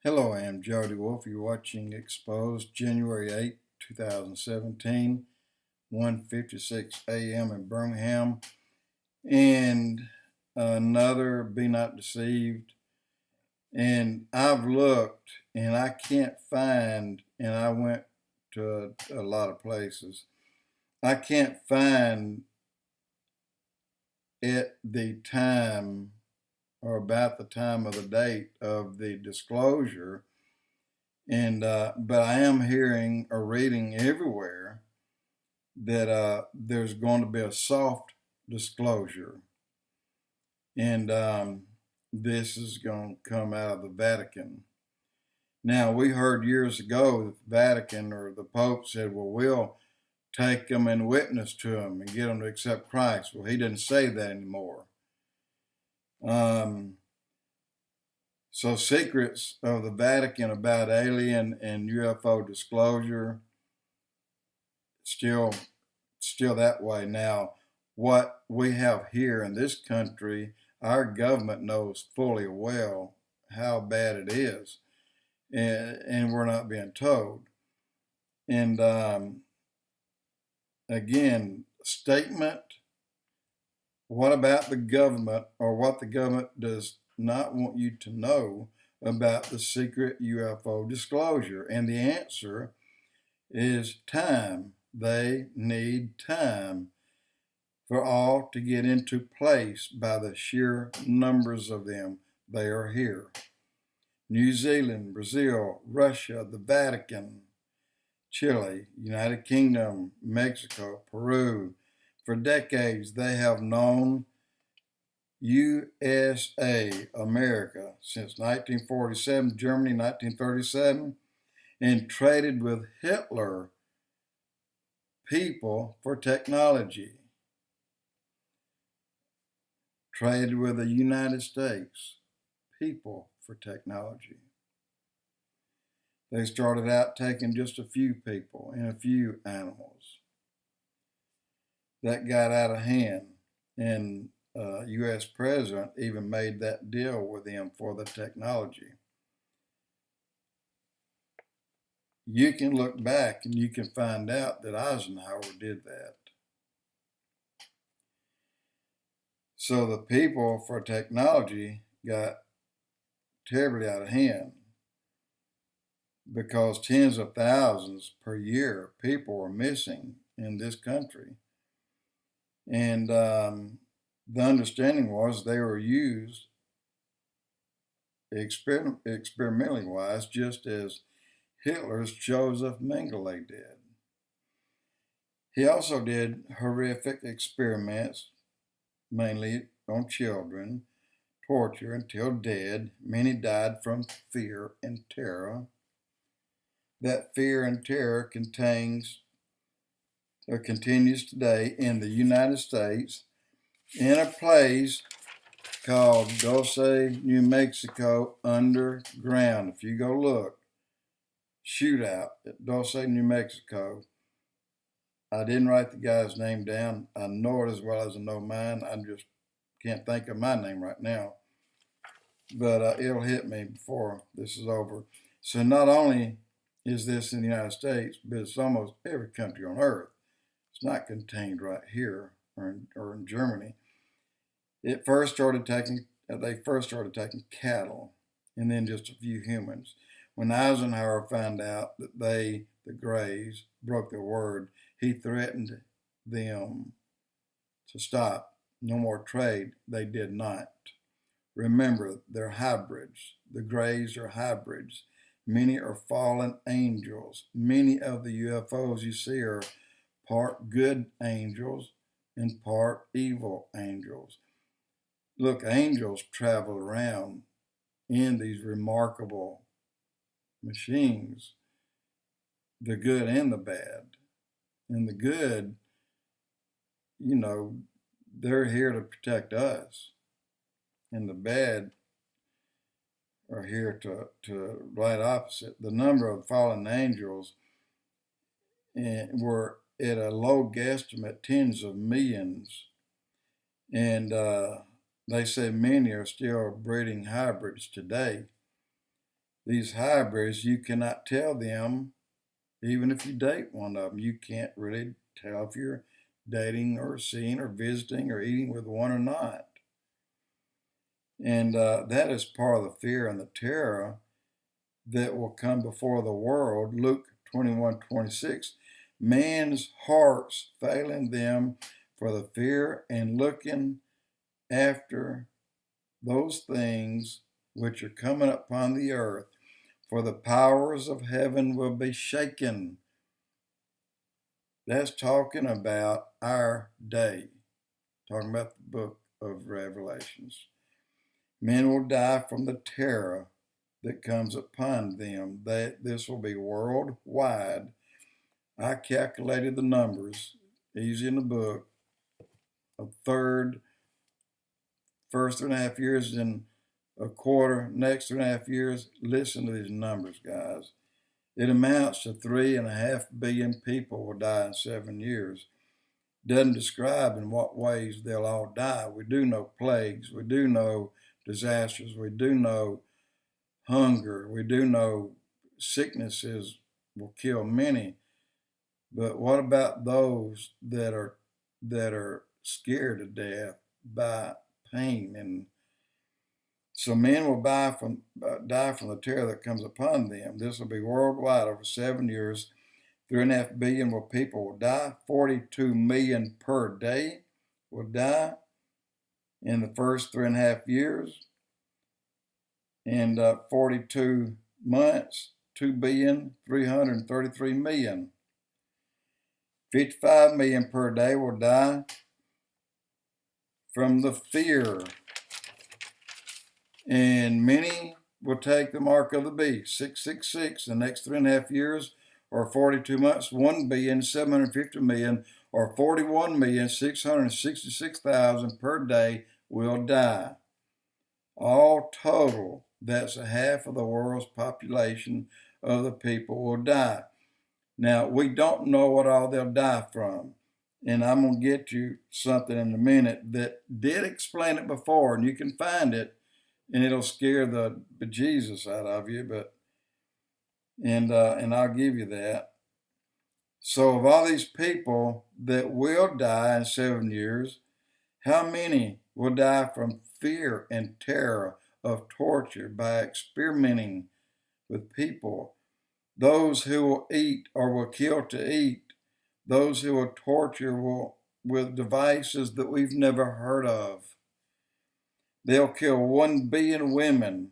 Hello, I am Jody Wolf. You're watching Expoz, January 8, 2017, 1:56 a.m. in Birmingham. And another Be Not Deceived. And I've looked and I can't find, and I went to a lot of places, I can't find at the time or about the time of the date of the disclosure. And but I am hearing or reading everywhere that there's going to be a soft disclosure, and this is going to come out of the Vatican. Now, we heard years ago that the Vatican or the Pope said, well, we'll take them and witness to them and get them to accept Christ. Well, he didn't say that anymore. So secrets of the Vatican about alien and UFO disclosure, still that way. Now, what we have here in this country, our government knows fully well how bad it is, and we're not being told. And again, statement, what about the government, or what the government does not want you to know about the secret UFO disclosure? And the answer is time. They need time for all to get into place by the sheer numbers of them. They are here. New Zealand, Brazil, Russia, the Vatican, Chile, United Kingdom, Mexico, Peru. For decades, they have known USA, America, since 1947, Germany, 1937, and traded with Hitler people for technology. Traded with the United States people for technology. They started out taking just a few people and a few animals. That got out of hand, and U.S. president even made that deal with him for the technology. You can look back and you can find out that Eisenhower did that. So the people for technology got terribly out of hand, because tens of thousands per year people were missing in this country. And the understanding was they were used experimentally wise, just as Hitler's Joseph Mengele did. He also did horrific experiments, mainly on children, torture until dead. Many died from fear and terror. That fear and terror continues today in the United States in a place called Dulce, New Mexico, underground. If you go look, SHOOTOUT at Dulce, New Mexico. I didn't write the guy's name down. I know it as well as I know mine. I just can't think of my name right now. But it'll hit me before this is over. So not only is this in the United States, but it's almost every country on earth. It's not contained right here or in Germany. They first started taking cattle, and then just a few humans. When Eisenhower found out that the Greys, broke their word, he threatened them to stop. No more trade. They did not. Remember, they're hybrids. The Greys are hybrids. Many are fallen angels. Many of the UFOs you see are part good angels and part evil angels. Look, angels travel around in these remarkable machines, the good and the bad. And the good, they're here to protect us. And the bad are here to right opposite. The number of fallen angels were at a low guesstimate, tens of millions. And they say many are still breeding hybrids today. these hybrids, you cannot tell them, even if you date one of them, you can't really tell if you're dating or seeing or visiting or eating with one or not. And that is part of the fear and the terror that will come before the world. Luke 21:26, man's hearts failing them for the fear and looking after those things which are coming upon the earth, for the powers of heaven will be shaken. That's talking about our day, talking about the book of Revelations. Men will die from the terror that comes upon them. This will be worldwide. I calculated the numbers, easy in the book. A third, first 3.5 years, and a quarter, next 3.5 years. Listen to these numbers, guys. It amounts to 3.5 billion people will die in 7 years. Doesn't describe in what ways they'll all die. We do know plagues. We do know disasters. We do know hunger. We do know sicknesses will kill many. But what about those that are scared to death by pain? And so men will die from the terror that comes upon them. This will be worldwide over 7 years. 3.5 billion people will die. 42 million per day will die in the first 3.5 years. And 42 months, 2,333,000,000. 55 million per day will die from the fear. And many will take the mark of the beast, 666, the next 3.5 years, or 42 months, 1,750,000,000, or 41,666,000 per day will die. All total, that's a half of the world's population of the people will die. Now, we don't know what all they'll die from. And I'm going to get you something in a minute that did explain it before, and you can find it, and it'll scare the bejesus out of you, and I'll give you that. So of all these people that will die in 7 years, how many will die from fear and terror of torture by experimenting with people? Those who will eat or will kill to eat, those who will torture with devices that we've never heard of. They'll kill 1 billion women,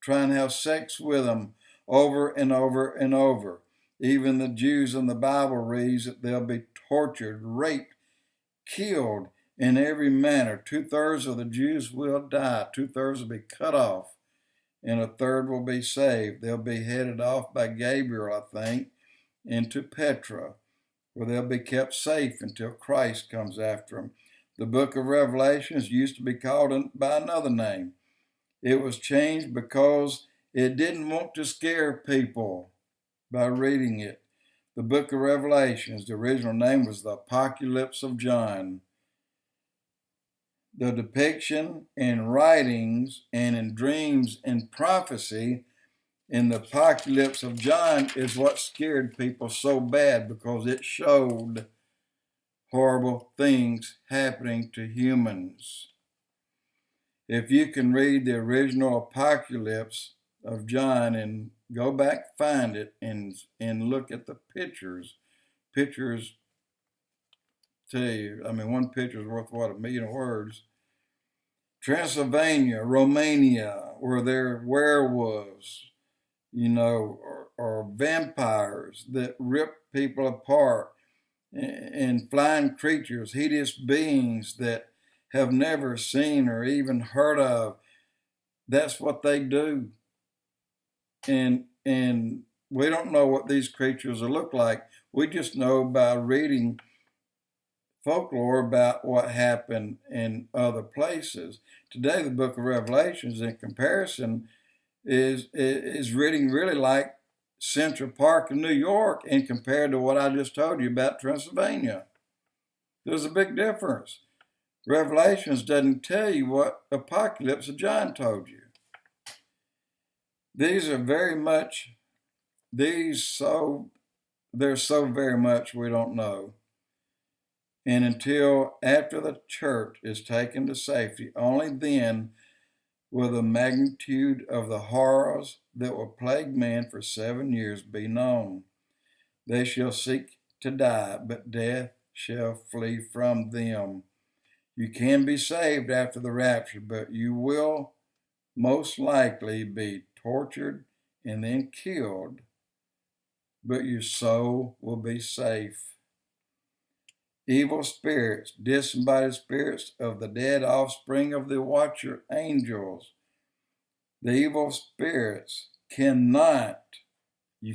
try and have sex with them over and over and over. Even the Jews in the Bible reads that they'll be tortured, raped, killed in every manner. 2/3 of the Jews will die. 2/3 will be cut off, and 1/3 will be saved. They'll be headed off by Gabriel, I think, into Petra, where they'll be kept safe until Christ comes after them. The book of Revelations used to be called by another name. It was changed because it didn't want to scare people by reading it. The book of Revelations, the original name was the Apocalypse of John. The depiction in writings and in dreams and prophecy in the Apocalypse of John is what scared people so bad, because it showed horrible things happening to humans. If you can read the original Apocalypse of John and go back, find it, and look at the pictures. Pictures tell you, I mean, one picture is worth, what, 1,000,000 words. Transylvania, Romania, where there are werewolves, or vampires that rip people apart, and flying creatures, hideous beings that have never seen or even heard of. That's what they do. And we don't know what these creatures will look like. We just know by reading folklore about what happened in other places. Today, the book of Revelations, in comparison, is reading really like Central Park in New York, and compared to what I just told you about Transylvania. There's a big difference. Revelations doesn't tell you what Apocalypse of John told you. These are very much, there's so very much we don't know. And until after the church is taken to safety, only then will the magnitude of the horrors that will plague man for 7 years be known. They shall seek to die, but death shall flee from them. You can be saved after the rapture, but you will most likely be tortured and then killed, but your soul will be safe. Evil spirits, disembodied spirits of the dead offspring of the watcher angels. The evil spirits you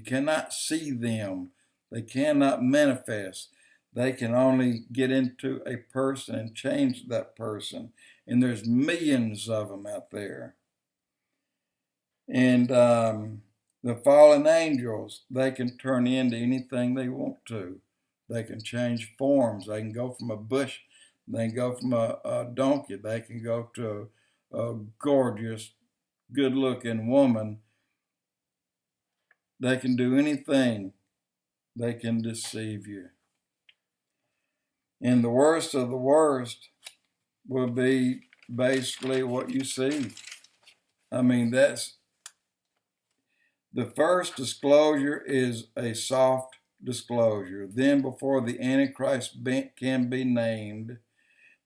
cannot see them. They cannot manifest. They can only get into a person and change that person. And there's millions of them out there. And the fallen angels, they can turn into anything they want to. They can change forms. They can go from a bush. They can go from a donkey. They can go to a gorgeous, good-looking woman. They can do anything. They can deceive you. And the worst of the worst will be basically what you see. I mean, that's the first disclosure is a soft disclosure. Then, before the Antichrist can be named,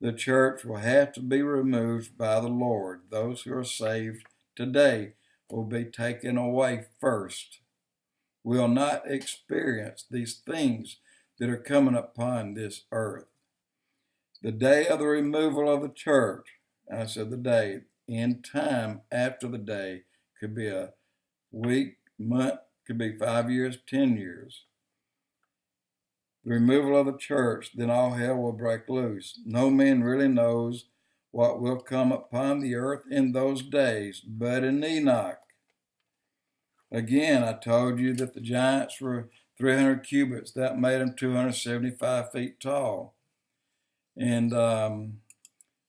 the church will have to be removed by the Lord. Those who are saved today will be taken away first. Will not experience these things that are coming upon this earth. The day of the removal of the church, I said the day, in time after the day, could be a week, month, could be 5 years, 10 years. The removal of the church, then all hell will break loose. No man really knows what will come upon the earth in those days, but in Enoch. Again, I told you that the giants were 300 cubits. That made them 275 feet tall. And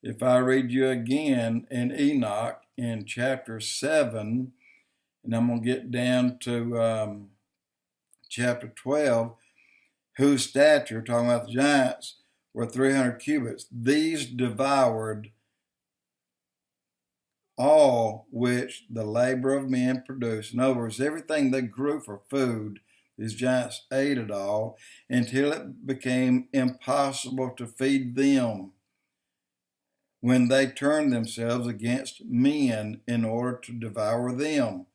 if I read you again in Enoch in chapter 7, and I'm going to get down to chapter 12, whose stature, talking about the giants, were 300 cubits. These devoured all which the labor of men produced. In other words, everything they grew for food, these giants ate it all until it became impossible to feed them when they turned themselves against men in order to devour them.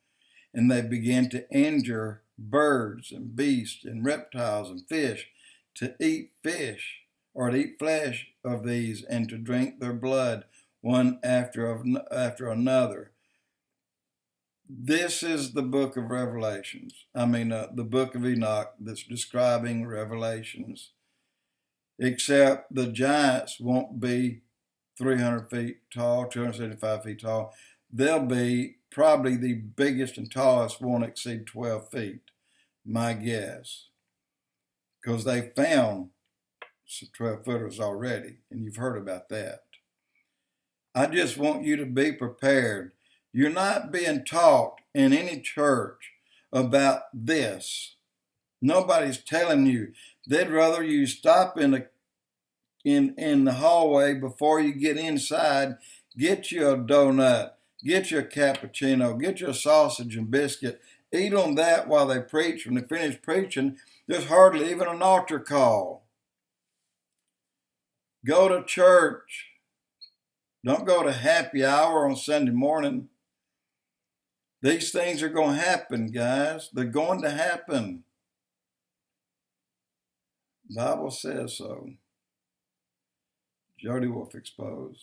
And they began to injure birds and beasts and reptiles and fish, to eat fish or to eat flesh of these and to drink their blood one after another. This is the book of Revelations. The book of Enoch that's describing Revelations. Except the giants won't be 300 feet tall, 275 feet tall. They'll be probably the biggest and tallest won't exceed 12 feet, my guess. Because they found some 12-footers already, and you've heard about that. I just want you to be prepared. You're not being taught in any church about this. Nobody's telling you. They'd rather you stop in the hallway before you get inside, get you a donut, get you a cappuccino, get you a sausage and biscuit, eat on that while they preach. When they finish preaching, there's hardly even an altar call. Go to church. Don't go to happy hour on Sunday morning. These things are going to happen, guys. They're going to happen. The Bible says so. Jody Wolf Expoz.